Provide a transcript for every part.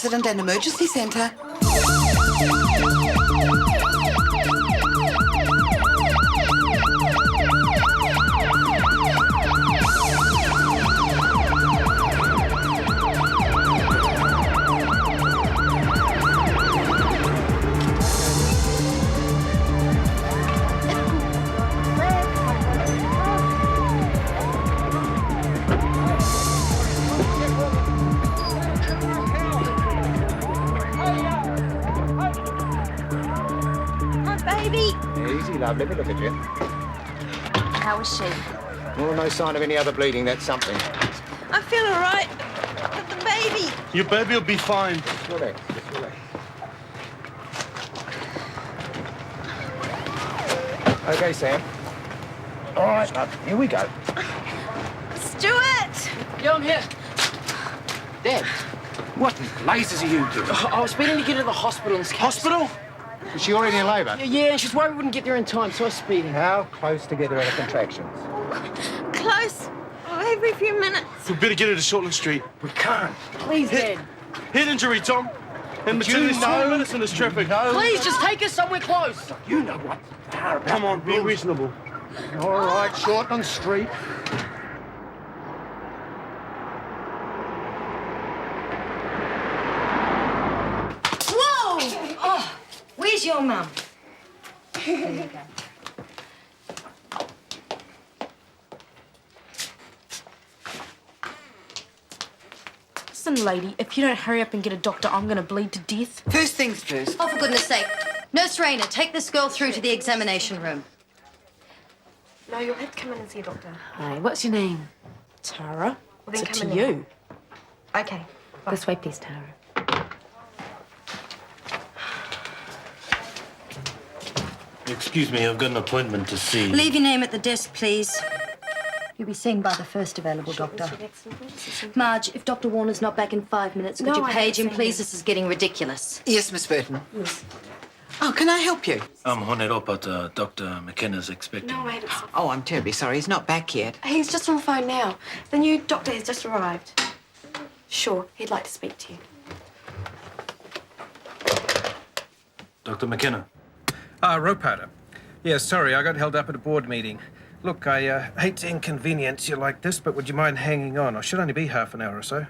Accident and Emergency Centre. Easy, love. Let me look at you. How was she? Well, no sign of any other bleeding. That's something. I feel all right. But the baby. Your baby will be fine. Just relax. Just relax. Okay, Sam. All right, love. Here we go. Stuart! Yeah, I'm here. Dad, What in blazes are you doing? I was speeding to get to the hospital in this case. Hospital? Is she already in labour? Yeah, she's worried we wouldn't get there in time, so I was speeding. How close together are the contractions? Close. Every few minutes. We better get her to Shortland Street. We can't. Please, Dad. Head injury, Tom. And But you maternity know- 20 minutes in this traffic. Please, just take us somewhere close. You know what they are about. Come on, be reasonable. All right, Shortland Street. Whoa! Oh, where's your mum? There you go. Listen, lady, if you don't hurry up and get a doctor, I'm gonna bleed to death. First things first. Oh, for goodness sake. Nurse Rayner, take this girl through to the examination room. No, you'll have to come in and see a doctor. Hi, what's your name? Tara? What's then it come to in you? Okay. This way, please, Tara. Excuse me, I've got an appointment to see. Leave your name at the desk, please. You'll be seen by the first available doctor. Marge, if Dr. Warner's not back in 5 minutes, could No, you I page him, haven't seen please? him. This is getting ridiculous. Yes, Miss Burton. Yes. Oh, can I help you? I'm on it up, but Dr. McKenna's expecting. No, wait, it's... Oh, I'm terribly sorry. He's not back yet. He's just on the phone now. The new doctor has just arrived. Sure, he'd like to speak to you. Dr. McKenna. Rope powder. Yeah, sorry, I got held up at a board meeting. Look, I hate to inconvenience you like this, but would you mind hanging on? I should only be half an hour or so.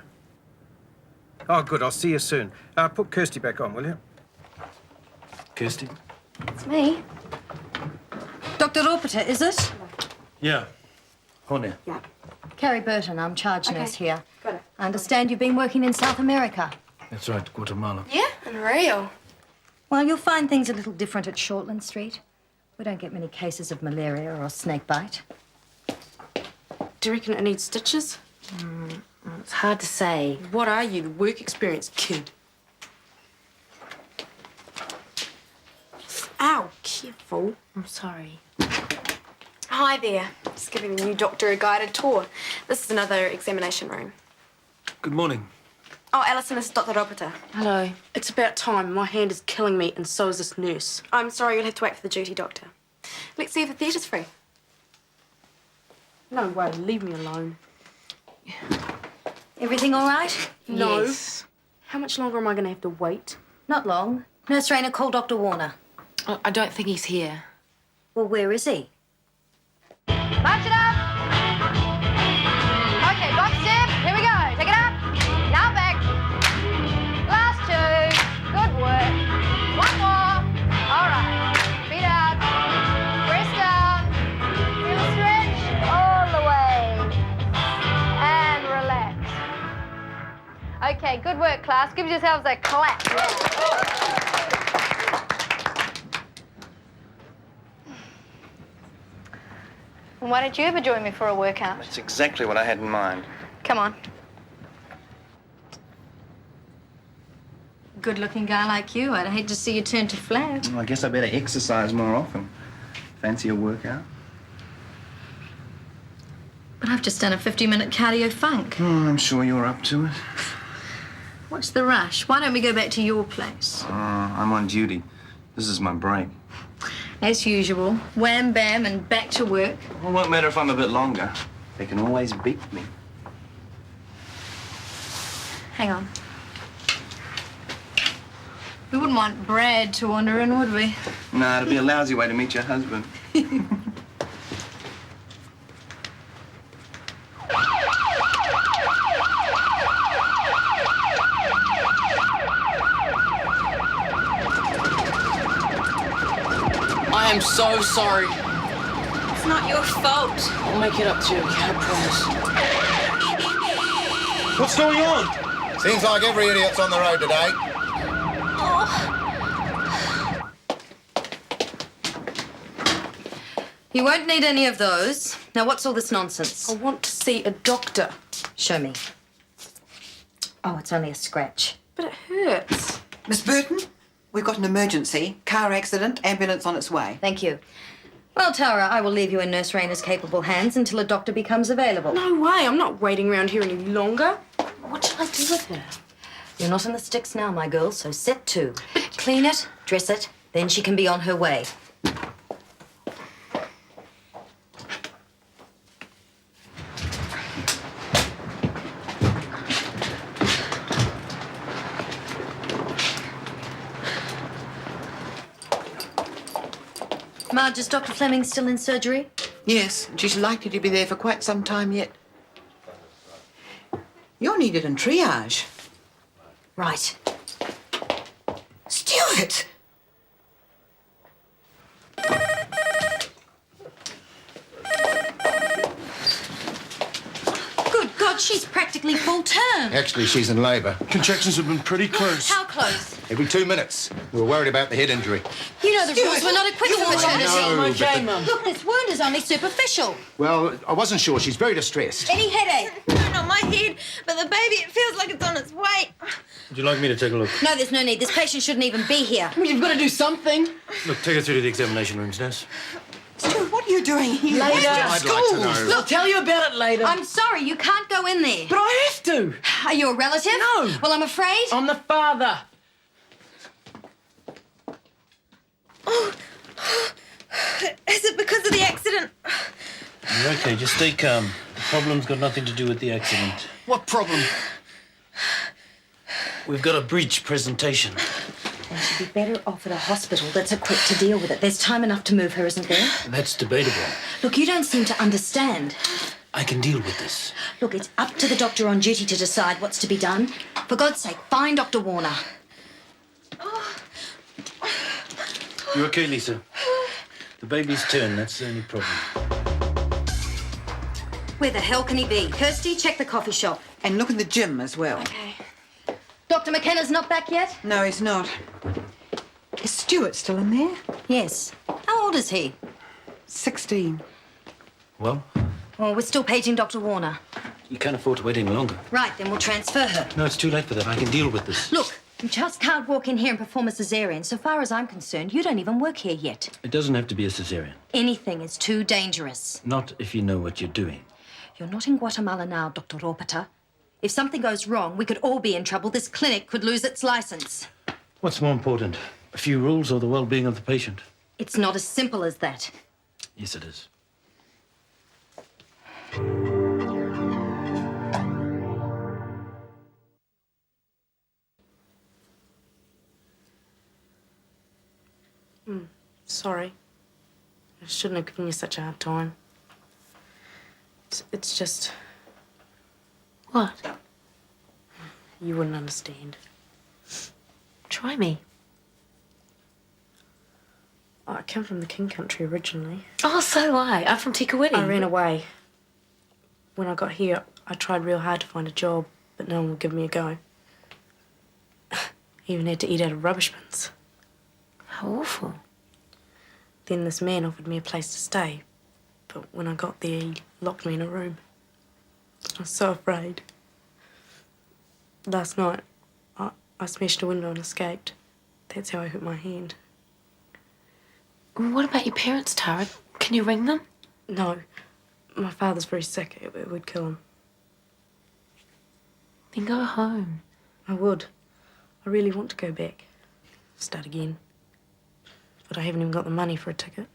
Oh, good. I'll see you soon. Put Kirsty back on, will you? Kirsty? It's me. Dr. Ropeter, is it? Yeah. Honey. Yeah. Carrie Burton, I'm charge Okay. nurse here. Got it. I understand you've been working in South America. That's right, Guatemala. Yeah, unreal. Well, you'll find things a little different at Shortland Street. We don't get many cases of malaria or snake bite. Do you reckon it needs stitches? It's hard to say. What are you, the work experience kid? Ow, careful. I'm sorry. Hi there. Just giving the new doctor a guided tour. This is another examination room. Good morning. Oh, Alison, this is Dr. Ropeter. Hello. It's about time. My hand is killing me, and so is this nurse. I'm sorry, you'll have to wait for the duty doctor. Let's see if the theatre's free. No way, leave me alone. Everything all right? No. Yes. How much longer am I going to have to wait? Not long. Nurse Rayner, call Dr. Warner. Oh, I don't think he's here. Well, where is he? March it up. Okay, box step. Here we go. Take it up. Now back. Last two. Good work. One more. All right. Feet out. Press down. Feel the stretch all the way. And relax. Okay, good work, class. Give yourselves a clap. Why don't you ever join me for a workout? That's exactly what I had in mind. Come on. Good-looking guy like you. I'd hate to see you turn to flat. Well, I guess I better exercise more often. Fancy a workout? But I've just done a 50-minute cardio funk. Oh, I'm sure you're up to it. What's the rush? Why don't we go back to your place? I'm on duty. This is my break. As usual, wham, bam, and back to work. Well, it won't matter if I'm a bit longer. They can always beat me. Hang on. We wouldn't want Brad to wander in, would we? Nah, it'll be a lousy way to meet your husband. I am so sorry. It's not your fault. I'll make it up to you, I promise. What's going on? Seems like every idiot's on the road today. You won't need any of those. Now, what's all this nonsense? I want to see a doctor. Show me. Oh, it's only a scratch. But it hurts. Miss Burton, we've got an emergency. Car accident, ambulance on its way. Thank you. Well, Tara, I will leave you in Nurse Rayner's capable hands until a doctor becomes available. No way, I'm not waiting around here any longer. What shall I do with her? You're not in the sticks now, my girl, so set to. Clean it, dress it, then she can be on her way. Marge, is Dr. Fleming still in surgery? Yes, and she's likely to be there for quite some time yet. You're needed in triage. Right. Stuart! Good God, she's practically full term. Actually, she's in labour. Contractions have been pretty close. How close? Every 2 minutes. We were worried about the head injury. You know the rules. We're not equipped for maternity. No, I'm okay, Mum. Look, this wound is only superficial. Well, I wasn't sure. She's very distressed. Any headache? No, not my head, but the baby, it feels like it's on its way. Would you like me to take a look? No, there's no need. This patient shouldn't even be here. You've got to do something. Look, take her through to the examination rooms, nurse. Stuart, what are you doing here? Later. Where's your I'd school? like to know. I'll tell you about it later. I'm sorry, you can't go in there. But I have to. Are you a relative? No. Well, I'm afraid. I'm the father. Is it because of the accident? You're okay, just stay calm. The problem's got nothing to do with the accident. What problem? We've got a breach presentation. Then she'd be better off at a hospital that's equipped to deal with it. There's time enough to move her, isn't there? That's debatable. Look, you don't seem to understand. I can deal with this. Look, it's up to the doctor on duty to decide what's to be done. For God's sake, find Dr. Warner. You okay, Lisa? The baby's turn, that's the only problem. Where the hell can he be? Kirsty, check the coffee shop. And look in the gym as well. Okay. Dr. McKenna's not back yet? No, he's not. Is Stuart still in there? Yes. How old is he? 16. Well, Well, we're still paging Dr. Warner. you can't afford to wait any longer. Right, then we'll transfer her. No, it's too late for that. I can deal with this. Look, you just can't walk in here and perform a cesarean. So far as I'm concerned, you don't even work here yet. It doesn't have to be a cesarean. Anything is too dangerous. Not if you know what you're doing. You're not in Guatemala now, Dr. Ropata. If something goes wrong, we could all be in trouble. This clinic could lose its license. What's more important, a few rules or the well-being of the patient? It's not as simple as that. Yes, it is. Sorry. I shouldn't have given you such a hard time. It's just... What? You wouldn't understand. Try me. I come from the King Country originally. Oh, so do I. I'm from Tikawiti. I ran away. When I got here, I tried real hard to find a job, but no one would give me a go. Even had to eat out of rubbish bins. How awful. Then this man offered me a place to stay, but when I got there, he locked me in a room. I was so afraid. Last night, I smashed a window and escaped. That's how I hurt my hand. What about your parents, Tara? Can you ring them? No, my father's very sick. It would kill him. Then go home. I would. I really want to go back. Start again. But I haven't even got the money for a ticket.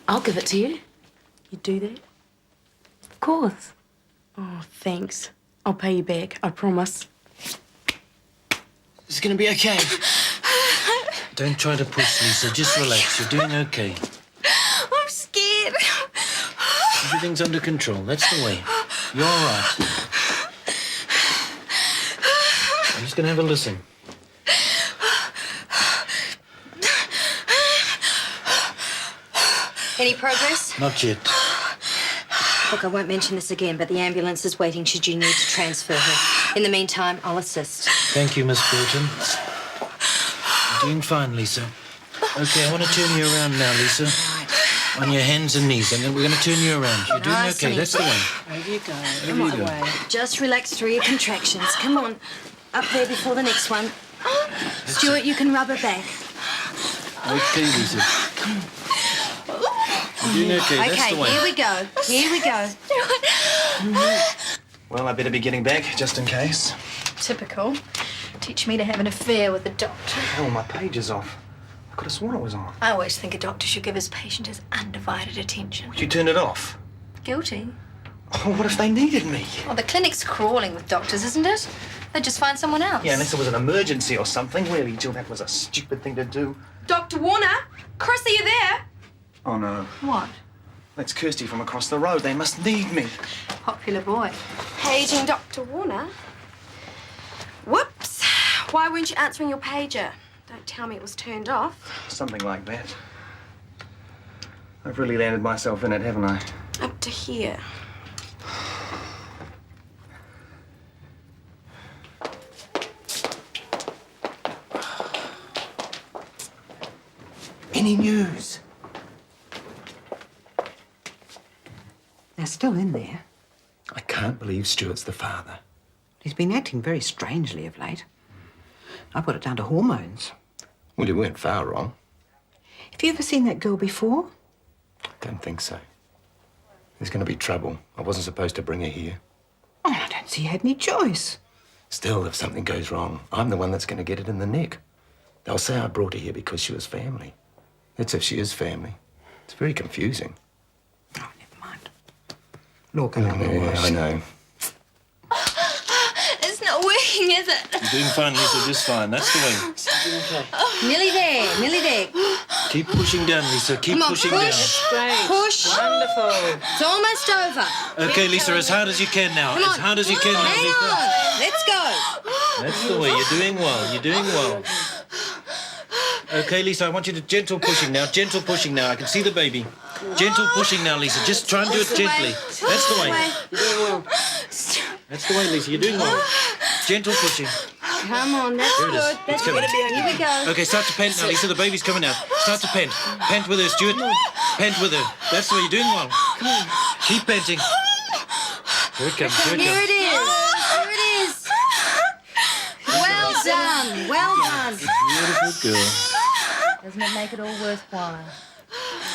I'll give it to you. You do that? Of course. Oh, Oh, thanks. I'll pay you back, I promise. It's going to be okay. Don't try to push, Lisa. Just relax. You're doing okay. I'm scared. Everything's under control. That's the way. You're all right. I'm just going to have a listen. Any progress? Not yet. Look, I won't mention this again, but the ambulance is waiting should you need to transfer her. In the meantime, I'll assist. Thank you, Miss Burton. You're doing fine, Lisa. Okay, I want to turn you around now, Lisa. Right. On your hands and knees, and then we're going to turn you around. You're doing Nice okay. and That's the way. Over you go. Over you go. Just relax through your contractions. Come on. Up there before the next one. Stuart, you can rub her back. Okay, Lisa. You're doing okay. That's Okay, the way. here we go. Here we go. Well, I better be getting back, just in case. Typical. Teach me to have an affair with the doctor. Hell, my page is off. I could have sworn it was on. I always think a doctor should give his patient his undivided attention. You turned it off. Guilty. Oh, what if they needed me? Well, the clinic's crawling with doctors, isn't it? They'd just find someone else. Yeah, unless it was an emergency or something. Really, Jill, that was a stupid thing to do. Dr. Warner? Chris, are you there? Oh, no. What? That's Kirsty from across the road. They must need me. Popular boy. Paging Dr. Warner? Whoops. Why weren't you answering your pager? Don't tell me it was turned off. Something like that. I've really landed myself in it, haven't I? Up to here. Any news? They're still in there. I can't believe Stuart's the father. He's been acting very strangely of late. I put it down to hormones. Well, you weren't far wrong. Have you ever seen that girl before? Don't think so. There's going to be trouble. I wasn't supposed to bring her here. Oh, I don't see you had any choice. Still, if something goes wrong, I'm the one that's going to get it in the neck. They'll say I brought her here because she was family. That's if she is family. It's very confusing. Oh, never mind. Look, I know. Yeah, I know. It's not working, is it? You're doing fine, Lisa. Just fine. That's the way. Nearly there, nearly there. Keep pushing down, Lisa. Keep Come on, pushing push. Great. Push. Wonderful. It's almost over. down. Okay, Lisa, as hard as you can now. Come As on. hard as you can now, Hang Lisa. on. Let's go. That's the way. You're doing well. You're doing well. Okay, Lisa, I want you to gentle pushing now. Gentle pushing now. I can see the baby. Gentle pushing now, Lisa. Just try and do it gently. That's the way. That's the way, Lisa. You're doing well. Gentle pushing. Come on, that's Here it is. good. That's It's coming. good. Here we go. Okay, start to pant now, Lisa. The baby's coming out. Start to pant. Pant with her, Stuart. Pant with her. That's the way. You're doing well. Come on. Keep panting. Here it comes. Here it Here comes. it is. Here it is. Well done. Well done. Beautiful girl. Doesn't it make it all worthwhile?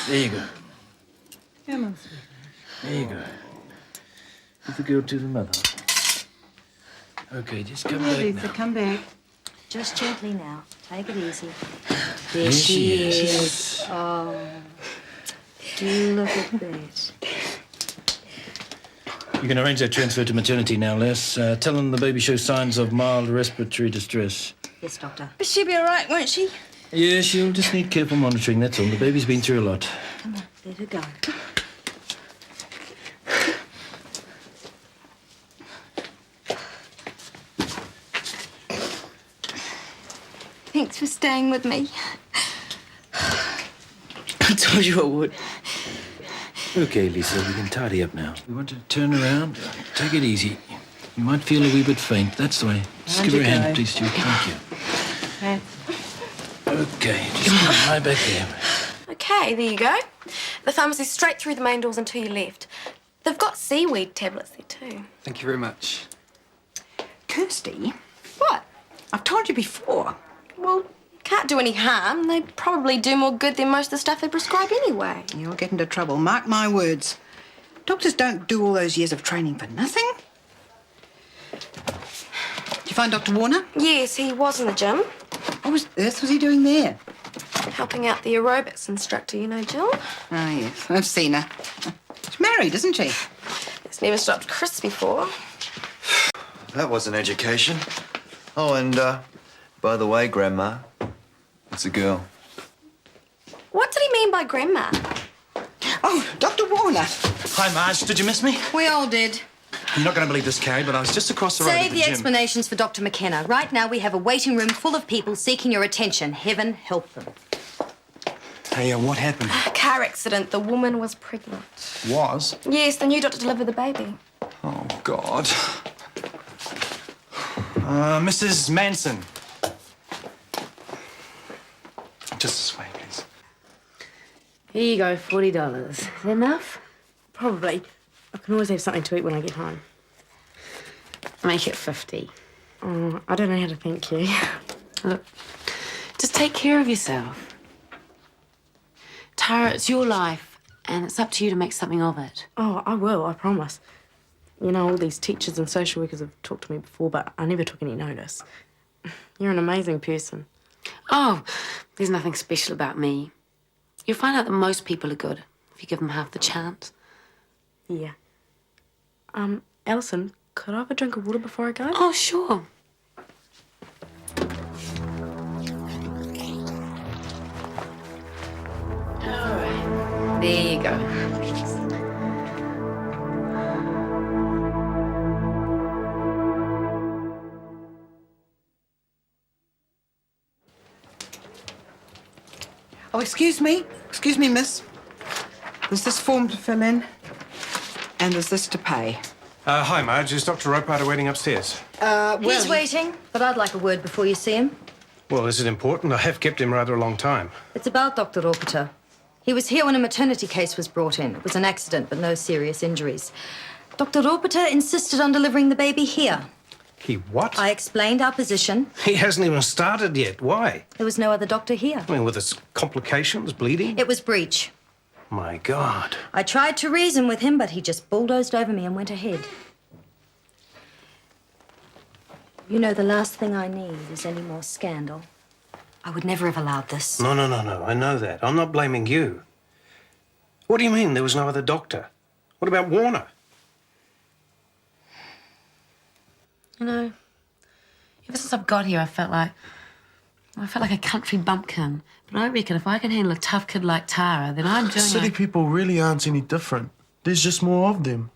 There you go. Come on, sweetie. There you go. Give the girl to the mother. Okay, just come back Lisa, now. come back. Just gently now. Take it easy. There Here she she is. is. Oh, do look at that. You can arrange that transfer to maternity now, Les. Tell them the baby shows signs of mild respiratory distress. Yes, doctor. But she'll be all right, won't she? Yeah, she'll just need careful monitoring, that's all. The baby's been through a lot. Come on, let her go. Thanks for staying with me. I told you I would. Okay, Lisa, we can tidy up now. We want to turn around. Take it easy. You might feel a wee bit faint. That's the way. Just give her a hand, please, Stuart. Thank you. Okay, just lie back there. Okay, there you go. The pharmacy's straight through the main doors and to your left. They've got seaweed tablets there too. Thank you very much. Kirsty, What? I've told you before. Well, can't do any harm. They probably do more good than most of the stuff they prescribe anyway. You'll get into trouble. Mark my words. Doctors don't do all those years of training for nothing. Did you find Dr. Warner? Yes, he was in the gym, What on earth was he doing there? helping out the aerobics instructor, you know, Jill. Ah, yes, I've seen her. She's married, isn't she? That's It's never stopped Chris before. That was an education. Oh, and, by the way, Grandma, it's a girl. What did he mean by grandma? Oh, Dr. Warner. Hi, Marge. Did you miss me? We all did. You're not going to believe this, Carrie, but I was just across the road at Save the the gym. explanations for Dr. McKenna. Right now, we have a waiting room full of people seeking your attention. Heaven help them. Hey, what happened? Car accident. The woman was pregnant. Was? Yes, the new doctor delivered the baby. Oh, God. Mrs. Manson. Just this way, please. Here you go, $40. Is that enough? Probably. I can always have something to eat when I get home. Make it 50. Oh, I don't know how to thank you. Look, just take care of yourself. Tara, it's your life, and it's up to you to make something of it. Oh, I will, I promise. You know, all these teachers and social workers have talked to me before, but I never took any notice. You're an amazing person. Oh, there's nothing special about me. You'll find out that most people are good if you give them half the chance. Yeah. Alison, could I have a drink of water before I go? Oh, sure. All right. There you go. Oh, excuse me. Excuse me, miss. There's this form to fill in, and there's this to pay. Hi, Marge. Is Dr. Ropeharter waiting upstairs? He's waiting, but I'd like a word before you see him. Well, is it important? I have kept him rather a long time. It's about Dr. Ropeharter. He was here when a maternity case was brought in. It was an accident, but no serious injuries. Dr. Ropeharter insisted on delivering the baby here. He what? I explained our position. He hasn't even started yet. Why? There was no other doctor here. I mean, with its complications, bleeding? It was breech. My God. I tried to reason with him, but he just bulldozed over me and went ahead. You know, the last thing I need is any more scandal. I would never have allowed this. No. I know that. I'm not blaming you. What do you mean there was no other doctor? What about Warner? You know, ever since I've got here, I felt like a country bumpkin. But I reckon if I can handle a tough kid like Tara, then I'm doing City people really aren't any different. There's just more of them.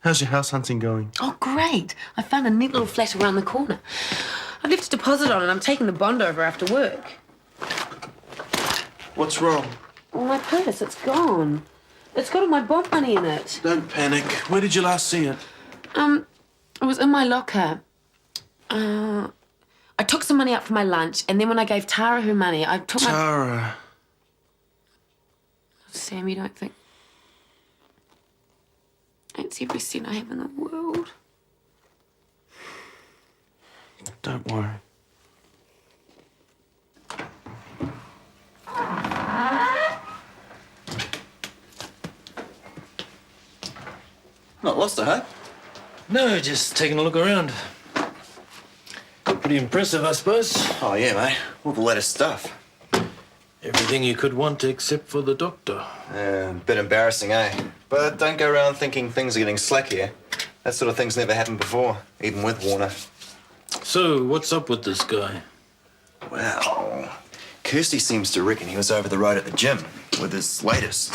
How's your house hunting going? Oh, great. I found a neat little flat around the corner. I've left a deposit on it. I'm taking the bond over after work. What's wrong? Oh, my purse, it's gone. It's got all my bond money in it. Don't panic. Where did you last see it? It was in my locker. I took some money out for my lunch, and then when I gave Tara her money, I took my... Tara. Sam, you don't think... It's every cent I have in the world. Don't worry. Not lost a hope. No, just taking a look around. Pretty impressive, I suppose. Oh, yeah, mate. All the latest stuff. Everything you could want except for the doctor. A bit embarrassing, eh? But don't go around thinking things are getting slack here. That sort of thing's never happened before, even with Warner. So, what's up with this guy? Well, Kirsty seems to reckon he was over the road at the gym with his latest.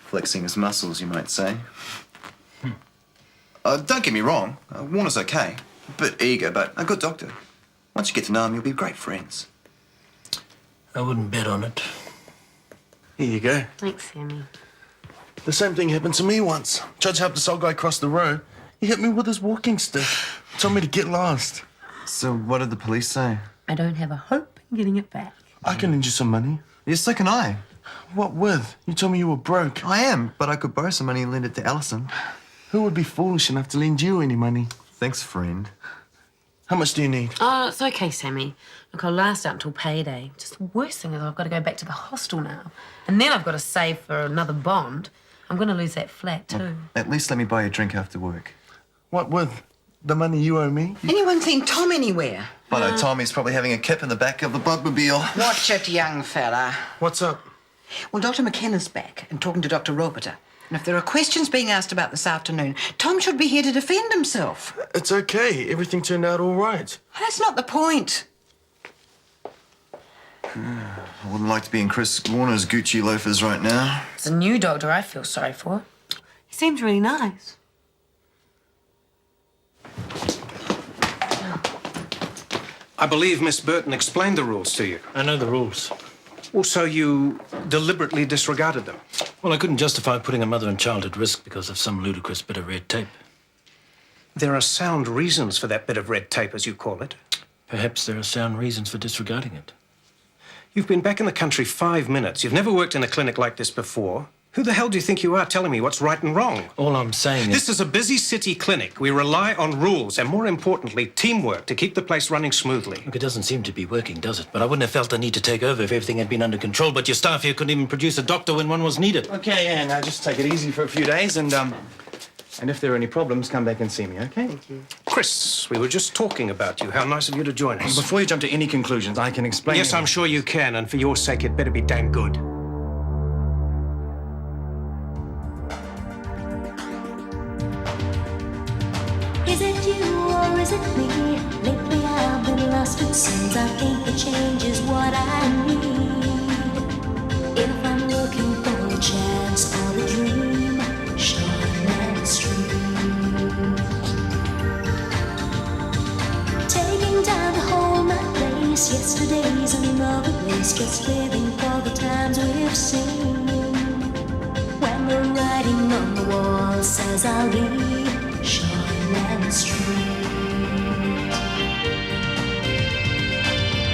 Flexing his muscles, you might say. Don't get me wrong, Warner's okay. A bit eager, but a good doctor. Once you get to know him, you'll be great friends. I wouldn't bet on it. Here you go. Thanks, Sammy. The same thing happened to me once. Tried to help this old guy cross the road. He hit me with his walking stick. Told me to get lost. So what did the police say? I don't have a hope in getting it back. I can lend you some money. Yes, so can I. What with? You told me you were broke. I am, but I could borrow some money and lend it to Alison. Who would be foolish enough to lend you any money? Thanks, friend. How much do you need? Oh, it's okay, Sammy. Look, I'll last out until payday. Just the worst thing is I've got to go back to the hostel now. And then I've got to save for another bond. I'm going to lose that flat, too. At least let me buy you a drink after work. What with? The money you owe me? Anyone seen Tom anywhere? I know Tommy's probably having a kip in the back of the bugmobile. Watch it, young fella. What's up? Well, Dr. McKenna's back and talking to Dr. Ropeharter. And if there are questions being asked about this afternoon, Tom should be here to defend himself. It's okay. Everything turned out all right. That's not the point. I wouldn't like to be in Chris Warner's Gucci loafers right now. It's a new doctor I feel sorry for. He seems really nice. I believe Miss Burton explained the rules to you. I know the rules. Also, you deliberately disregarded them. Well, I couldn't justify putting a mother and child at risk because of some ludicrous bit of red tape. There are sound reasons for that bit of red tape, as you call it. Perhaps there are sound reasons for disregarding it. You've been back in the country 5 minutes. You've never worked in a clinic like this before. Who the hell do you think you are telling me what's right and wrong? All I'm saying is... This is a busy city clinic. We rely on rules and, more importantly, teamwork to keep the place running smoothly. Look, it doesn't seem to be working, does it? But I wouldn't have felt the need to take over if everything had been under control. But your staff here couldn't even produce a doctor when one was needed. Okay, yeah, now just take it easy for a few days and if there are any problems, come back and see me, okay? Thank you. Chris, we were just talking about you. How nice of you to join us. Before you jump to any conclusions, I can explain... Yes, I'm sure you can, and for your sake, it better be damn good. Is it you or is it me? Lately I've been lost it seems. I think the change is what I need. If I'm looking for a chance or a dream, Shortland Street. Taking time to hold my place. Yesterday's another place. Just living for the times we've seen. When the writing on the wall says I'll be Shortland Street.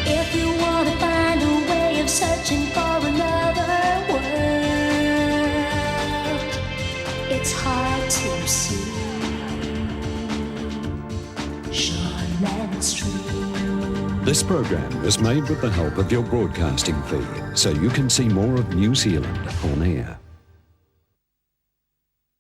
If you want to find a way of searching for another world, it's hard to see Shortland Street. This program was made with the help of your broadcasting fee, so you can see more of New Zealand on air.